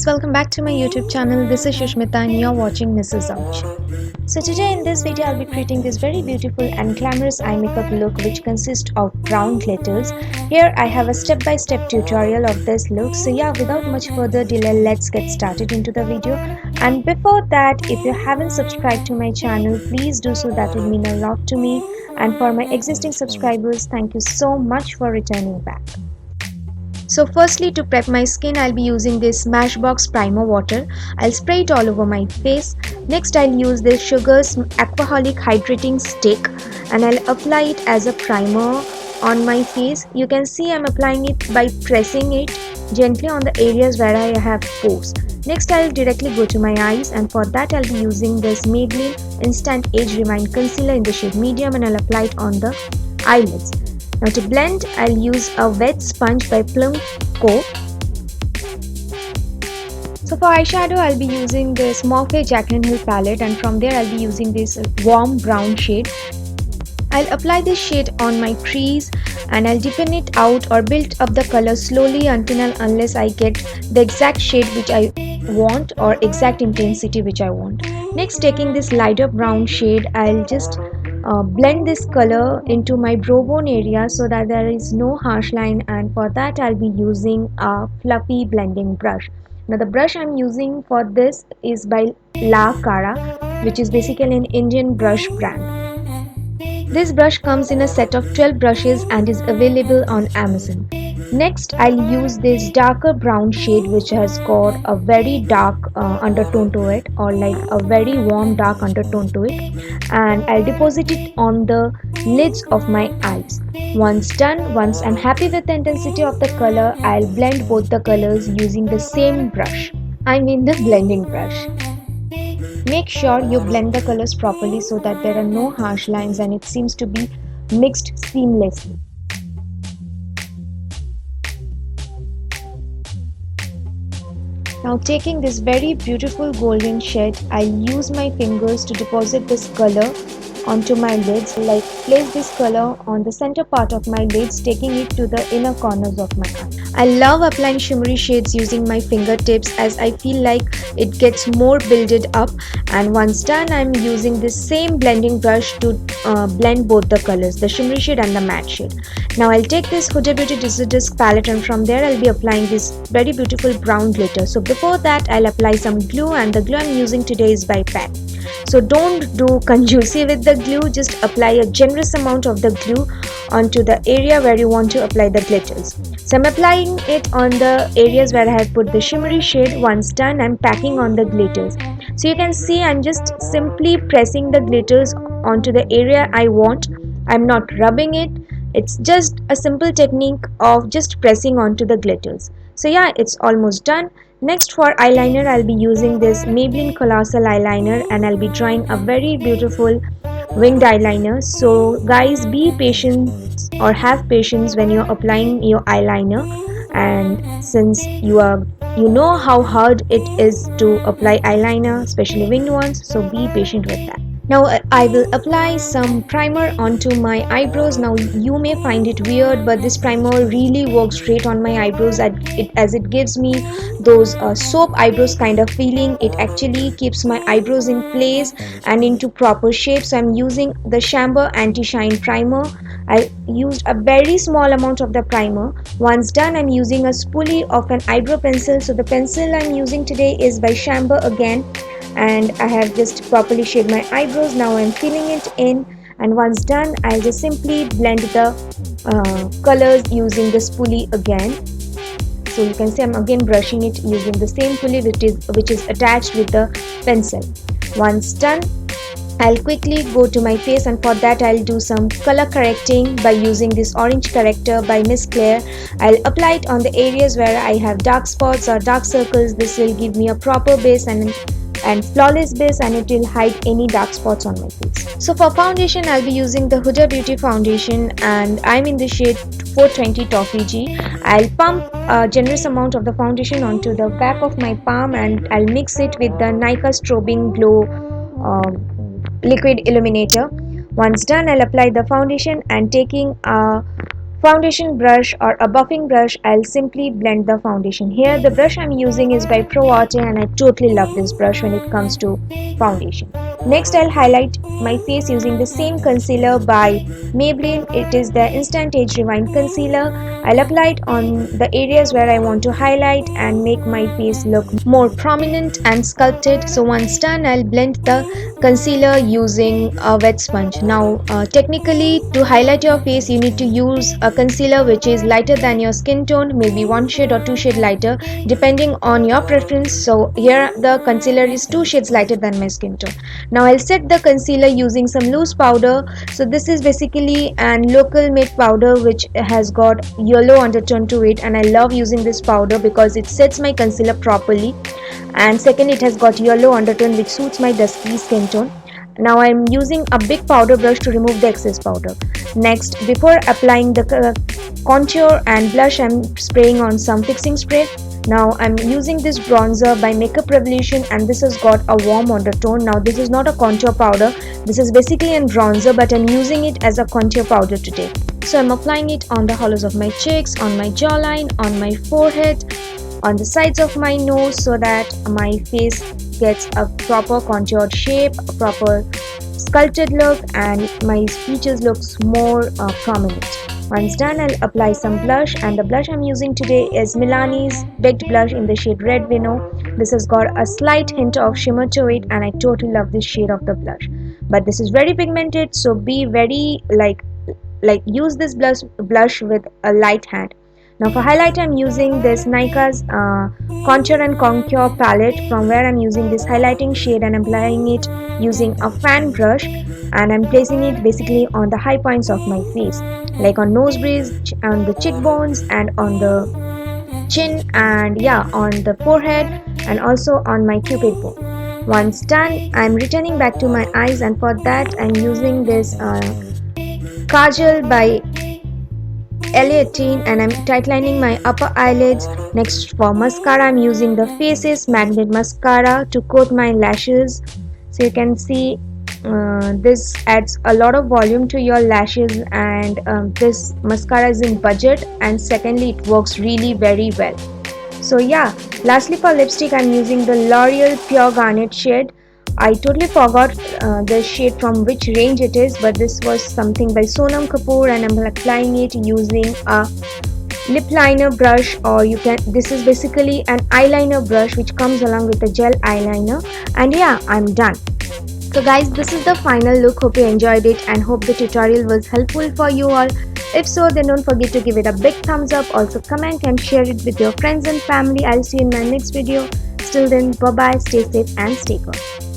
guys, welcome back to my YouTube channel. This is Shushmita and you're watching Mrs. Ouch. So today in this video I'll be creating this very beautiful and glamorous eye makeup look which consists of brown glitters. Here I have a step-by-step tutorial of this look. So yeah, without much further delay, let's get started into the video. And before that, if you haven't subscribed to my channel, please do so. That would mean a lot to me. And for my existing subscribers, thank you so much for returning back. So firstly, to prep my skin, I'll be using this Smashbox primer water. I'll spray it all over my face. Next, I'll use this Sugar's Aquaholic Hydrating Stick and I'll apply it as a primer on my face. You can see I'm applying it by pressing it gently on the areas where I have pores. Next, I'll directly go to my eyes, and for that I'll be using this Maybelline Instant Age Remind Concealer in the shade Medium, and I'll apply it on the eyelids. Now to blend, I'll use a wet sponge by Plum Co. So for eyeshadow, I'll be using this Morphe Jaclyn Hill palette, and from there I'll be using this warm brown shade. I'll apply this shade on my crease and I'll deepen it out or build up the color slowly unless I get the exact shade which I want or exact intensity which I want. Next, taking this lighter brown shade, I'll just blend this color into my brow bone area so that there is no harsh line, and for that I'll be using a fluffy blending brush. Now the brush I'm using for this is by La Cara, which is basically an Indian brush brand. This brush comes in a set of 12 brushes and is available on Amazon. Next, I'll use this darker brown shade which has got a very dark undertone to it, or like a very warm dark undertone to it, and I'll deposit it on the lids of my eyes. Once I'm happy with the intensity of the color, I'll blend both the colors using the same brush. I mean the blending brush. Make sure you blend the colors properly so that there are no harsh lines and it seems to be mixed seamlessly. Now taking this very beautiful golden shade, I'll use my fingers to deposit this color onto my lids. Like place this color on the center part of my lids, taking it to the inner corners of my eye. I love applying shimmery shades using my fingertips as I feel like it gets more builded up, and once done I'm using this same blending brush to blend both the colors, the shimmery shade and the matte shade. Now I'll take this Huda Beauty Disc palette, and from there I'll be applying this very beautiful brown glitter. So before that I'll apply some glue, and the glue I'm using today is by PAC. So don't do conjuicy with the glue, just apply a generous amount of the glue onto the area where you want to apply the glitters. So I'm applying it on the areas where I have put the shimmery shade. Once done, I'm packing on the glitters. So you can see I'm just simply pressing the glitters onto the area I want. I'm not rubbing it. It's just a simple technique of just pressing onto the glitters. So yeah, it's almost done. Next, for eyeliner, I'll be using this Maybelline Colossal eyeliner, and I'll be drawing a very beautiful winged eyeliner. So guys, be patient or have patience when you're applying your eyeliner, and since you know how hard it is to apply eyeliner, especially winged ones, so be patient with that. Now I will apply some primer onto my eyebrows. Now you may find it weird, but this primer really works great on my eyebrows as it gives me those soap eyebrows kind of feeling. It actually keeps my eyebrows in place and into proper shape. So I'm using the Chamber Anti-Shine Primer. I used a very small amount of the primer. Once done, I'm using a spoolie of an eyebrow pencil. So the pencil I'm using today is by Chamber again, and I have just properly shaded my eyebrows. Now I'm filling it in, and once done I'll just simply blend the colors using the spoolie again. So you can see I'm again brushing it using the same spoolie which is attached with the pencil. Once done, I'll quickly go to my face, and for that I'll do some color correcting by using this orange corrector by Miss Claire. I'll apply it on the areas where I have dark spots or dark circles. This will give me a proper base and flawless base, and it will hide any dark spots on my face. So for foundation, I'll be using the Huda Beauty foundation, and I'm in the shade 420 Toffee G. I'll pump a generous amount of the foundation onto the back of my palm, and I'll mix it with the Nykaa Strobing Glow liquid illuminator. Once done, I'll apply the foundation, and taking a foundation brush or a buffing brush, I'll simply blend the foundation. Here the brush I'm using is by Pro Arte and I totally love this brush when it comes to foundation. Next I'll highlight my face using the same concealer by Maybelline. It is the Instant Age Rewind Concealer. I'll apply it on the areas where I want to highlight and make my face look more prominent and sculpted. So once done, I'll blend the concealer using a wet sponge. Now technically, to highlight your face you need to use a concealer which is lighter than your skin tone, maybe one shade or two shade lighter depending on your preference. So here the concealer is two shades lighter than my skin tone. Now I'll set the concealer using some loose powder. So this is basically an local made powder which has got yellow undertone to it, and I love using this powder because it sets my concealer properly, and second, it has got yellow undertone which suits my dusky skin tone. Now I am using a big powder brush to remove the excess powder. Next, before applying the contour and blush, I am spraying on some fixing spray. Now I am using this bronzer by Makeup Revolution, and this has got a warm undertone. Now this is not a contour powder, this is basically a bronzer, but I am using it as a contour powder today. So I am applying it on the hollows of my cheeks, on my jawline, on my forehead, on the sides of my nose, so that my face gets a proper contoured shape, a proper sculpted look, and my features looks more prominent. Once done, I'll apply some blush, and the blush I'm using today is Milani's Baked Blush in the shade Red Vino. This has got a slight hint of shimmer to it, and I totally love this shade of the blush. But this is very pigmented, so be very use this blush with a light hand. Now for highlight, I'm using this Nika's Contour and Contour palette, from where I'm using this highlighting shade and applying it using a fan brush, and I'm placing it basically on the high points of my face, like on nose bridge, on the cheekbones, and on the chin, and yeah, on the forehead, and also on my cupid bow. Once done, I'm returning back to my eyes, and for that I'm using this kajal by L18, and I'm tightening my upper eyelids. Next, for mascara, I'm using the Faces Magnet Mascara to coat my lashes. So you can see this adds a lot of volume to your lashes, and this mascara is in budget, and secondly it works really very well. So yeah, lastly for lipstick, I'm using the L'Oreal Pure Garnet shade. I totally forgot the shade from which range it is, but this was something by Sonam Kapoor, and I'm applying it using a lip liner brush, or you can, this is basically an eyeliner brush which comes along with a gel eyeliner, and yeah, I'm done. So guys, this is the final look. Hope you enjoyed it and hope the tutorial was helpful for you all. If so, then don't forget to give it a big thumbs up. Also comment and share it with your friends and family. I'll see you in my next video. Till then, bye bye, stay safe and stay cool.